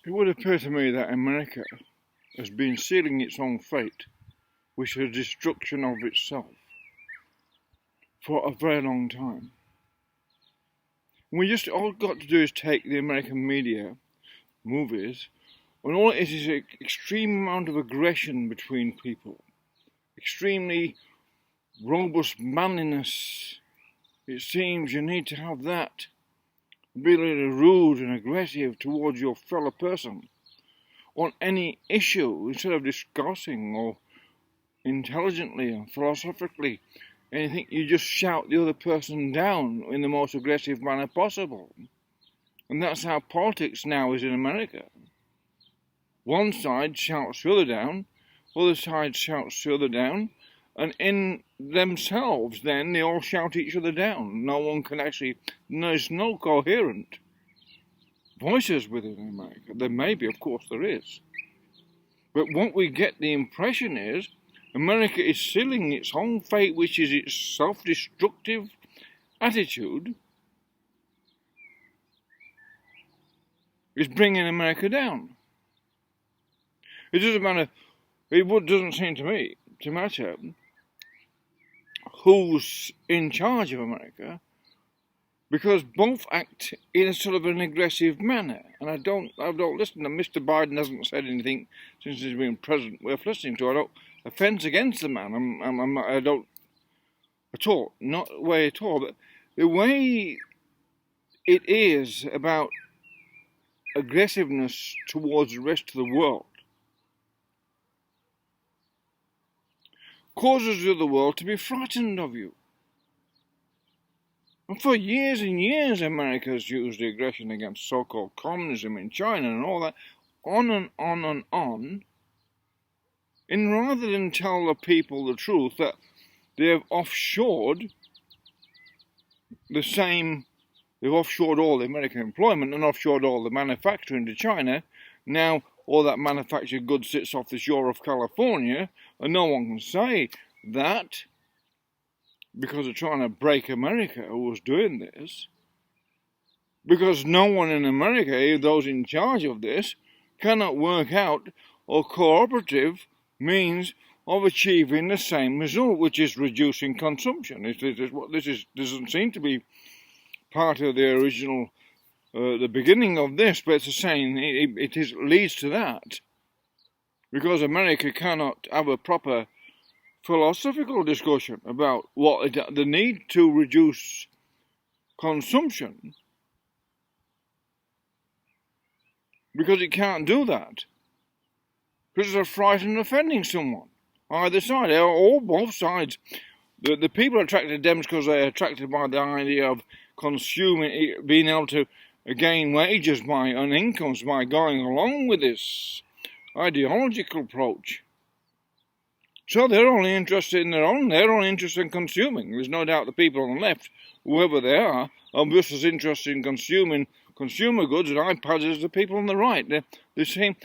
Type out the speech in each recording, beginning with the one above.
It would appear to me that America has been sealing its own fate with the destruction of itself for a very long time. All got to do is take the American media, movies, and all it is an extreme amount of aggression between people, extremely robust manliness. It seems you need to have that, be a little rude and aggressive towards your fellow person on any issue instead of discussing or intelligently and philosophically anything. You just shout the other person down in the most aggressive manner possible. And that's how politics now is in America. One side shouts the other down, other side shouts the other down, and in themselves then they all shout each other down. No one can actually, there's no coherent voices within America. There may be, of course there is. But what we get the impression is America is sealing its own fate, which is its self-destructive attitude, is bringing America down. It doesn't matter, doesn't seem to me to matter who's in charge of America, because both act in a sort of an aggressive manner. And I don't listen to Mr. Biden hasn't said anything since he's been president worth listening to. I don't offense against the man. I don't at all, not way at all. But the way it is about aggressiveness towards the rest of the world causes the other world to be frightened of you. And for years and years, America has used the aggression against so-called communism in China and all that, on and on and on, and rather than tell the people the truth that they have offshored the same, they've offshored all the American employment and offshored all the manufacturing to China. Now all that manufactured goods sits off the shore of California, and no one can say that because they're trying to break America who was doing this. Because no one in America, those in charge of this, cannot work out a cooperative means of achieving the same result, which is reducing consumption. This doesn't seem to be part of the original, the beginning of this, but it's the same. It leads to that, because America cannot have a proper philosophical discussion about the need to reduce consumption, because it can't do that, because they're frightened of offending someone. Either side, both sides. The people are attracted to them because they're attracted by the idea of consuming, being able to gain wages and incomes by going along with this ideological approach. So they're only interested in they're only interested in consuming. There's no doubt the people on the left, whoever they are just as interested in consuming consumer goods and iPads as the people on the right. They're the same.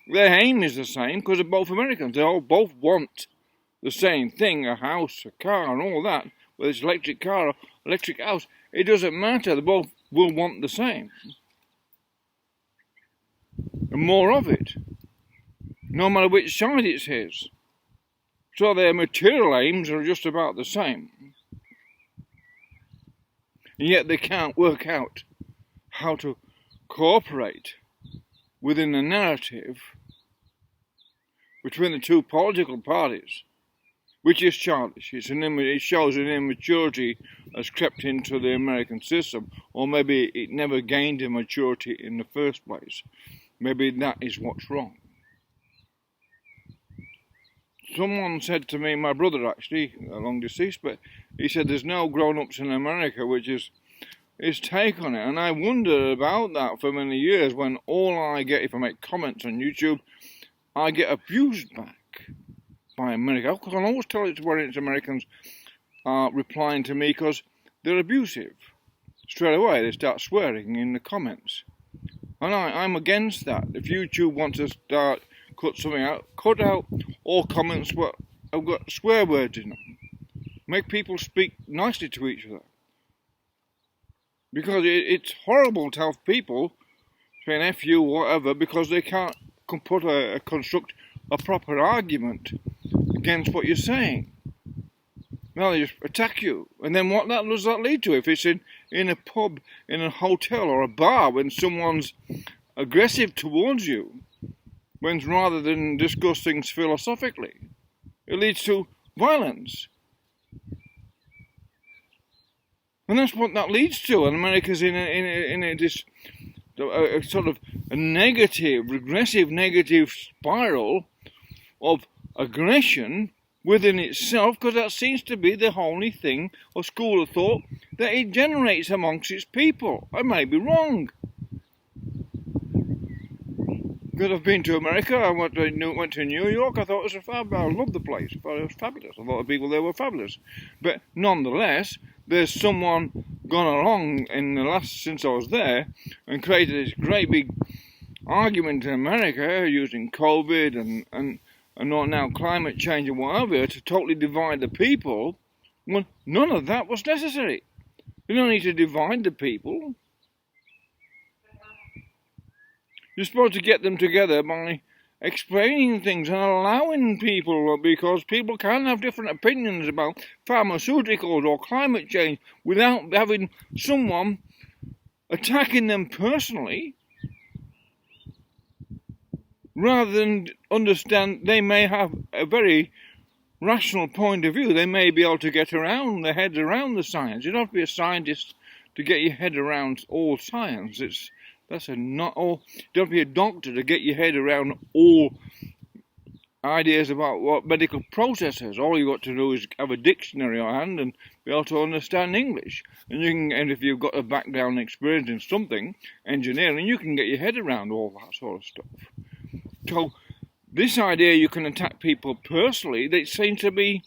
Their aim is the same because they're both Americans. They all both want the same thing, a house, a car and all that. Whether it's electric car or electric house, it doesn't matter. They both will want the same. And more of it. No matter which side it's his. So their material aims are just about the same. And yet they can't work out how to cooperate within the narrative between the two political parties, which is childish. It shows an immaturity has crept into the American system, or maybe it never gained a maturity in the first place. Maybe that is what's wrong. Someone said to me, my brother actually, long deceased, but he said there's no grown-ups in America, which is his take on it. And I wondered about that for many years, when all I get, if I make comments on YouTube, I get abused back by America. I can always tell it's when it's Americans replying to me because they're abusive. Straight away they start swearing in the comments. And I'm against that. If YouTube wants to start cut something out, cut out all comments what have got swear words in them. Make people speak nicely to each other. Because it's horrible to have people saying F you, whatever, because they can't construct a proper argument against what you're saying. Well, they just attack you. And then what does that lead to? If it's in a pub, in a hotel or a bar, when someone's aggressive towards you, when rather than discuss things philosophically, it leads to violence. And that's what that leads to. And America's in a sort of a negative, regressive negative spiral of aggression within itself, because that seems to be the only thing or school of thought that it generates amongst its people. I may be wrong. Because I've been to America, I went to New York, I thought it was I loved the place, I thought it was fabulous, I thought the people there were fabulous. But nonetheless, there's someone gone along since I was there and created this great big argument in America using COVID and now climate change and whatever to totally divide the people, when none of that was necessary. You don't need to divide the people. You're supposed to get them together by explaining things and allowing people, because people can have different opinions about pharmaceuticals or climate change without having someone attacking them personally. Rather than understand, they may have a very rational point of view. They may be able to get their heads around the science. You don't have to be a scientist to get your head around all science. You don't have to be a doctor to get your head around all ideas about what medical processes. All you've got to do is have a dictionary on hand and be able to understand English. And if you've got a background experience in something, engineering, you can get your head around all that sort of stuff. So this idea you can attack people personally, they seem to be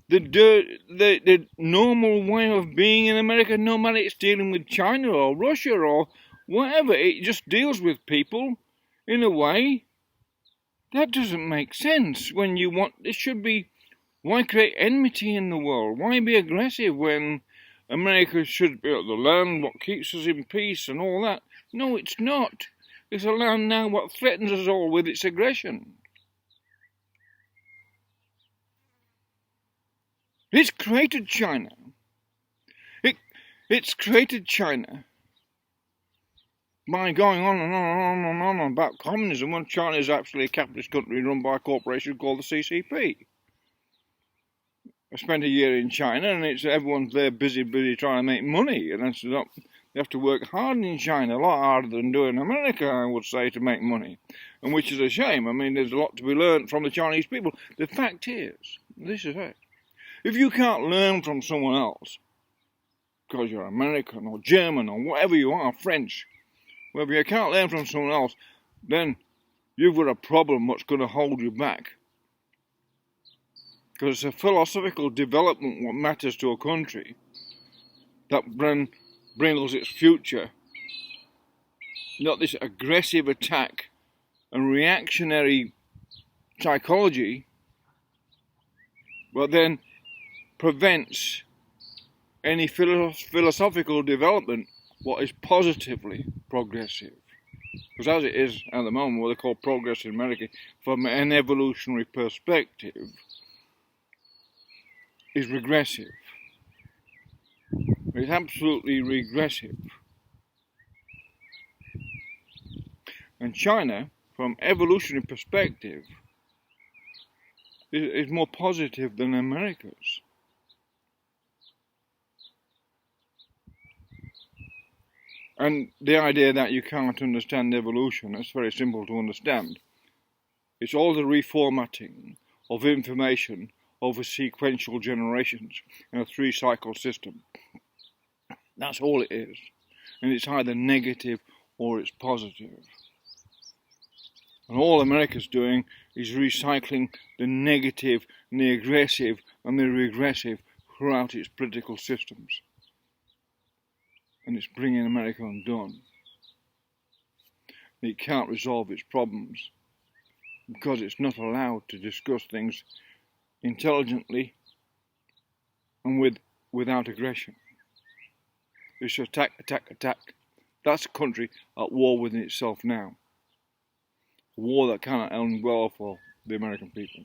the normal way of being in America, no matter it's dealing with China or Russia or whatever. It just deals with people in a way that doesn't make sense. When it should be, why create enmity in the world? Why be aggressive when America should be able to learn what keeps us in peace and all that? No, it's not. It's a land now what threatens us all with its aggression. It's created China. It's created China by going on and on and on about communism, when China is actually a capitalist country run by a corporation called the CCP. I spent a year in China, and everyone's there busy trying to make money, and they have to work hard in China, a lot harder than doing in America, I would say, to make money, and which is a shame. I mean, there's a lot to be learned from the Chinese people. The fact is, this is it. If you can't learn from someone else, because you're American or German or whatever you are, French, whether you can't learn from someone else, then you've got a problem what's going to hold you back. Because it's a philosophical development what matters to a country that brings its future, not this aggressive attack and reactionary psychology, but then prevents any philosophical development what is positively progressive. Because as it is at the moment, what they call progress in America, from an evolutionary perspective, is regressive. It's absolutely regressive. And China, from evolutionary perspective, is more positive than America's. And the idea that you can't understand evolution, that's very simple to understand. It's all the reformatting of information over sequential generations in a 3-cycle system. That's all it is. And it's either negative or it's positive. And all America's doing is recycling the negative and the aggressive and the regressive throughout its political systems. And it's bringing America undone. It can't resolve its problems because it's not allowed to discuss things intelligently and without aggression. It's attack, attack, attack, That's a country at war within itself now. A war that cannot end well for the American people.